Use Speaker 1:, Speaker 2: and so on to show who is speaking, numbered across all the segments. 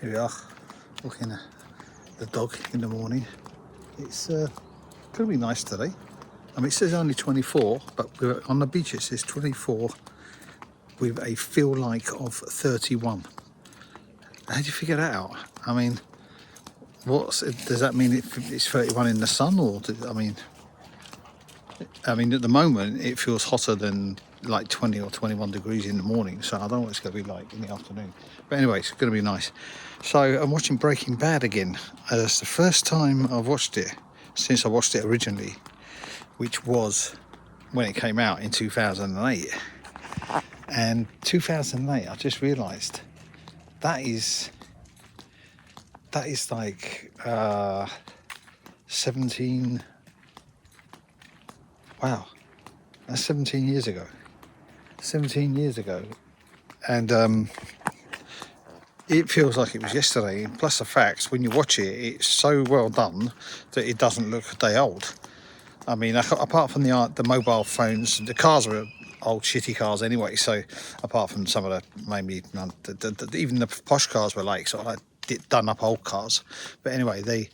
Speaker 1: Here we are, walking the dog in the morning. It's going to be nice today. I mean, it says only 24, but we're on the beach. It says 24 with a feel like of 31. How do you figure that out? I mean, does that mean it's 31 in the sun, or I mean, at the moment it feels hotter than like 20 or 21 degrees in the morning, so I don't know what it's going to be like in the afternoon. But anyway, it's going to be nice. So I'm watching Breaking Bad again. It's the first time I've watched it since I watched it originally, which was when it came out in 2008. And 2008, I just realised that is like 17. Wow, that's 17 years ago. 17 years ago, and it feels like it was yesterday. Plus the facts, when you watch it, it's so well done that it doesn't look a day old. I mean, apart from the mobile phones, the cars were old shitty cars anyway, so apart from some of the, maybe even the posh cars were like sort of like done up old cars. But anyway, they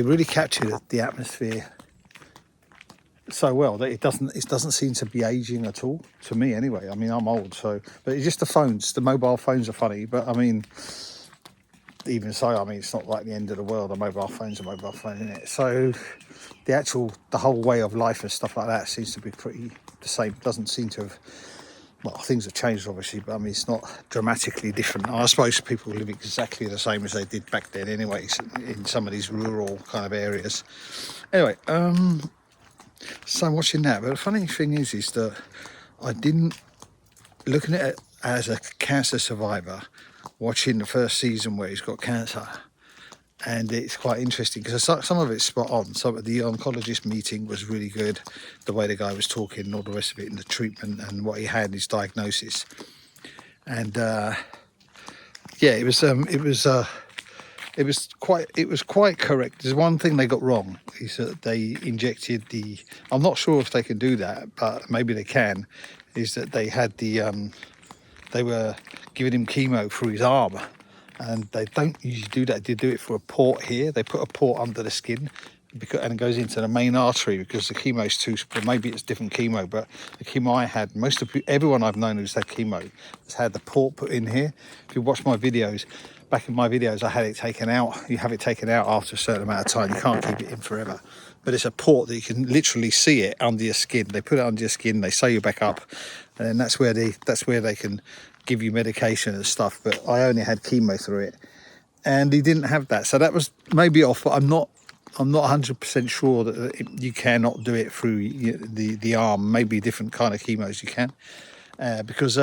Speaker 1: really captured the atmosphere so well that it doesn't seem to be aging at all, to me anyway. I mean, I'm old, so, but it's just the mobile phones are funny. But I mean, even so, I mean, it's not like the end of the world. A mobile phone's a mobile phone, isn't it? So the whole way of life and stuff like that seems to be pretty the same. Doesn't seem to have, well, things have changed obviously, but I mean, it's not dramatically different. I suppose people live exactly the same as they did back then anyway, in some of these rural kind of areas. Anyway, so I'm watching that, but the funny thing is that I didn't, looking at it as a cancer survivor, watching the first season where he's got cancer, and it's quite interesting because some of it's spot on. Some of the oncologist meeting was really good, the way the guy was talking and all the rest of it, and the treatment and what he had, his diagnosis, and yeah, it was quite correct. There's one thing they got wrong, is that they injected I'm not sure if they can do that, but maybe they can, is that they had they were giving him chemo through his arm, and they don't usually do that. They do it for a port here. They put a port under the skin, and it goes into the main artery because the chemo's too, well, maybe it's different chemo, but the chemo I had, everyone I've known who's had chemo has had the port put in here. If you watch my videos, back in my videos, I had it taken out. You have it taken out after a certain amount of time. You can't keep it in forever. But it's a port that you can literally see it under your skin. They put it under your skin, they sew you back up, and then that's where they can give you medication and stuff. But I only had chemo through it, and he didn't have that. So that was maybe off, but I'm not 100% sure that you cannot do it through the arm. Maybe different kind of chemos you can, because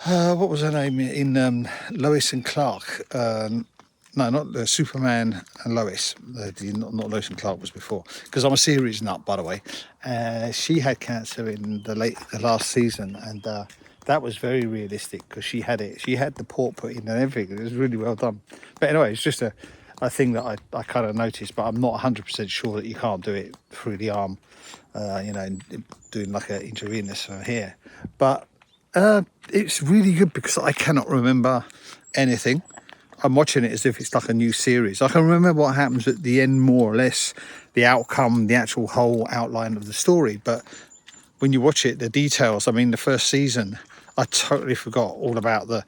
Speaker 1: what was her name in Lois and Clark? No, not Superman and Lois. Not Lois and Clark was before. Because I'm a series nut, by the way. She had cancer in the last season, and that was very realistic because she had it. She had the port put in and everything. It was really well done. But anyway, it's just a thing that I kind of noticed, but I'm not 100% sure that you can't do it through the arm. Doing like an intravenous here, but. It's really good because I cannot remember anything. I'm watching it as if it's like a new series. I can remember what happens at the end, more or less, the outcome, the actual whole outline of the story. But when you watch it, the details. I mean, the first season, I totally forgot all about the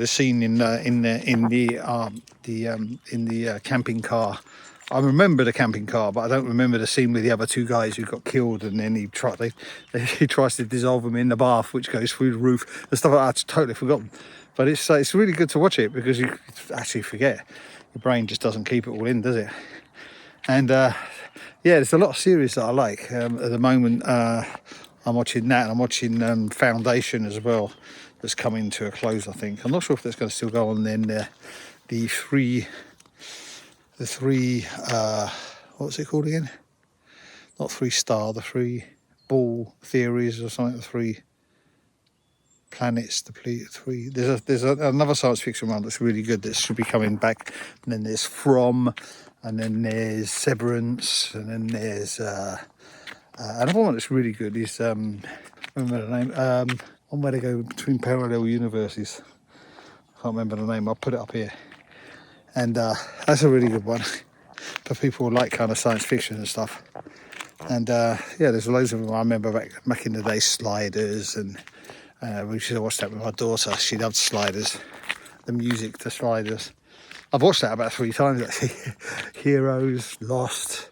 Speaker 1: scene in the camping car. I remember the camping car, but I don't remember the scene with the other two guys who got killed, and then he tries to dissolve them in the bath, which goes through the roof and stuff like that. I've totally forgotten. But it's really good to watch it because you actually forget. Your brain just doesn't keep it all in, does it? And yeah, there's a lot of series that I like. At the moment, I'm watching that, and I'm watching Foundation as well. That's coming to a close, I think. I'm not sure if that's going to still go on. Then the three what's it called again? Not 3 star, the 3 ball theories or something. The 3 planets, there's another science fiction one that's really good that should be coming back. And then there's From, and then there's Severance, and then there's another one that's really good is remember the name, one where they go between parallel universes. can't remember the name. I'll put it up here. And that's a really good one for people who like kind of science fiction and stuff. And yeah, there's loads of them. I remember back in the day, Sliders, and we used to watch that with my daughter. She loved Sliders, the music to Sliders. I've watched that about 3 times actually. Heroes, Lost,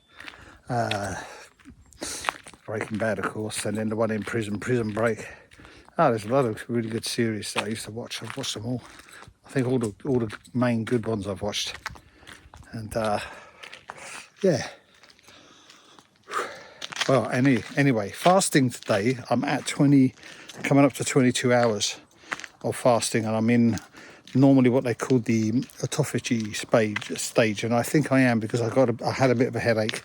Speaker 1: Breaking Bad, of course, and then the one in Prison Break. Oh, there's a lot of really good series that I used to watch. I've watched them all. I think all the main good ones I've watched. And yeah. Well, anyway, fasting today. I'm at coming up to 22 hours of fasting, and I'm in normally what they call the autophagy stage, and I think I am because I had a bit of a headache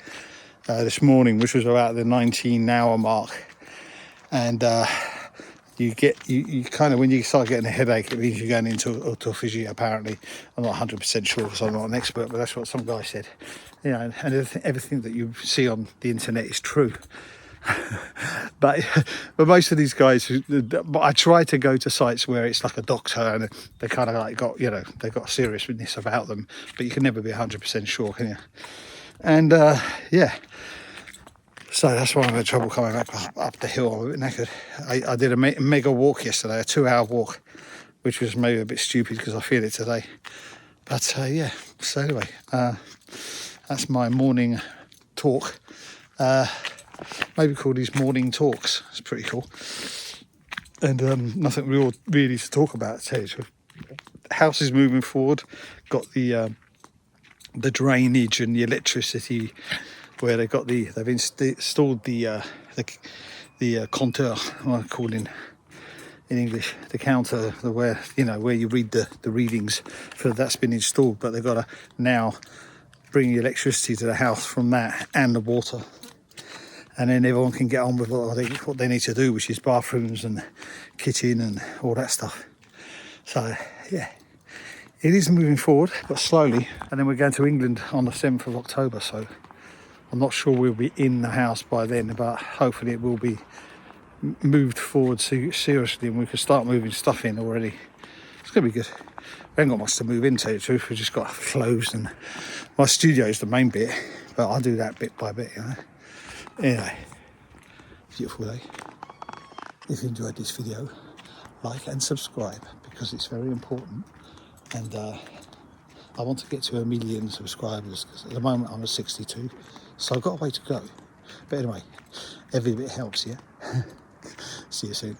Speaker 1: this morning, which was about the 19-hour mark, and you kind of, when you start getting a headache, it means you're going into autophagy. Apparently, I'm not 100% sure because I'm not an expert, but that's what some guy said. You know, and everything that you see on the internet is true. but most of these guys, I try to go to sites where it's like a doctor and they kind of like got, you know, they've got seriousness about them, but you can never be 100% sure, can you? And yeah. So that's why I'm having trouble coming back up the hill. I'm a bit knackered. I did a mega walk yesterday, a 2-hour walk, which was maybe a bit stupid because I feel it today. But yeah, so anyway, that's my morning talk. Maybe call these morning talks. It's pretty cool. And nothing real really to talk about today. So the house is moving forward. Got the drainage and the electricity where they've installed the compteur, what I call in English, the counter, where you read the readings. For that's been installed, but they've got to now bring the electricity to the house from that and the water, and then everyone can get on with what they need to do, which is bathrooms and kitchen and all that stuff. So yeah, it is moving forward, but slowly. And then we're going to England on the 7th of October, so I'm not sure we'll be in the house by then, but hopefully it will be moved forward seriously and we can start moving stuff in already. It's going to be good. We haven't got much to move into, to tell you the truth. We've just got clothes, and my studio is the main bit, but I'll do that bit by bit, you know. Anyway, beautiful day. If you enjoyed this video, like and subscribe because it's very important. And I want to get to 1 million subscribers because at the moment I'm at 62, so I've got a way to go. But anyway, every bit helps, yeah? See you soon.